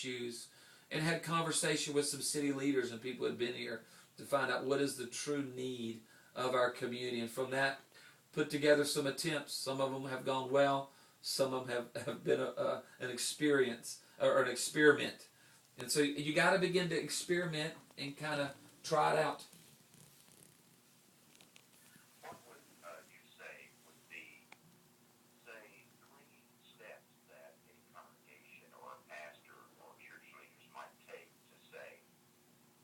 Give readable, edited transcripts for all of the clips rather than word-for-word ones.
issues, and had conversation with some city leaders and people who had been here to find out what is the true need of our community. And from that, put together some attempts. Some of them have gone well. Some of them have been an experience or an experiment. And so you got to begin to experiment and kind of try it out. What would you say would be, say, 3 steps that a congregation or a pastor or church leaders might take to say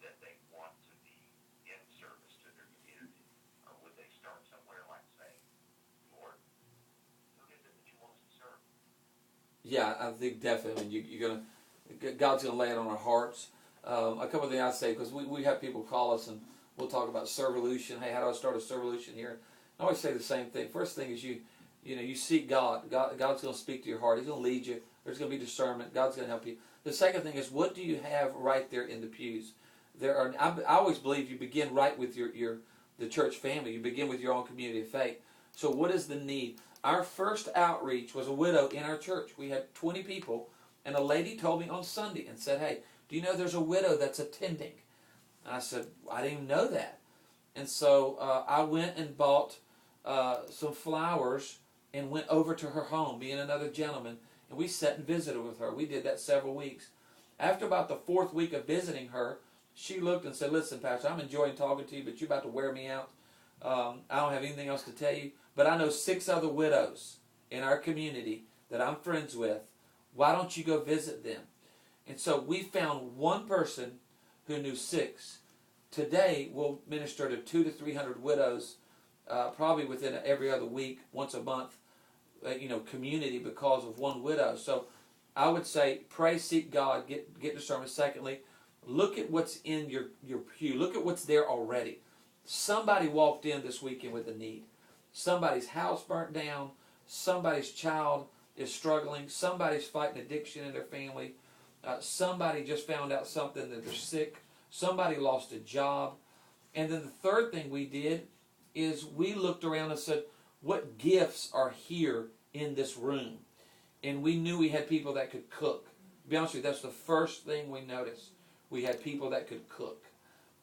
that they want to be in service to their community? Or would they start somewhere like saying, Lord, who is it that you want us to serve? Yeah, I think definitely God's going to lay it on our hearts. A couple of things I say, because we have people call us and we'll talk about Servolution. Hey, how do I start a Servolution here? I always say the same thing. First thing is you seek God. God's going to speak to your heart. He's going to lead you. There's going to be discernment. God's going to help you. The second thing is, what do you have right there in the pews? I always believe you begin right with the church family. You begin with your own community of faith. So what is the need? Our first outreach was a widow in our church. We had 20 people, and a lady told me on Sunday and said, hey, do you know there's a widow that's attending? And I said, I didn't even know that. And so I went and bought some flowers and went over to her home, me and another gentleman, and we sat and visited with her. We did that several weeks. After about the 4th week of visiting her, she looked and said, listen, Pastor, I'm enjoying talking to you, but you're about to wear me out. I don't have anything else to tell you, but I know 6 other widows in our community that I'm friends with. Why don't you go visit them? And so we found one person who knew 6. Today, we'll minister to 200 to 300 widows, probably within every other week, once a month, community because of one widow. So I would say, pray, seek God, get discernment. Secondly, look at what's in your pew. Look at what's there already. Somebody walked in this weekend with a need. Somebody's house burnt down. Somebody's child is struggling. Somebody's fighting addiction in their family. Somebody just found out something that they're sick. Somebody lost a job. And then the third thing we did is we looked around and said, what gifts are here in this room? And we knew we had people that could cook. To be honest with you, that's the first thing we noticed. We had people that could cook.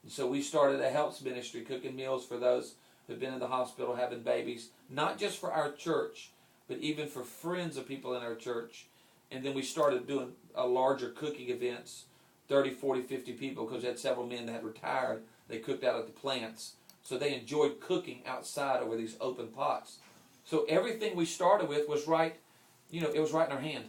And so we started a health ministry, cooking meals for those who've been in the hospital having babies, not just for our church, but even for friends of people in our church. And then we started doing a larger cooking events, 30, 40, 50 people, because we had several men that had retired. They cooked out at the plants. So they enjoyed cooking outside over these open pots. So everything we started with was right, it was right in our hand.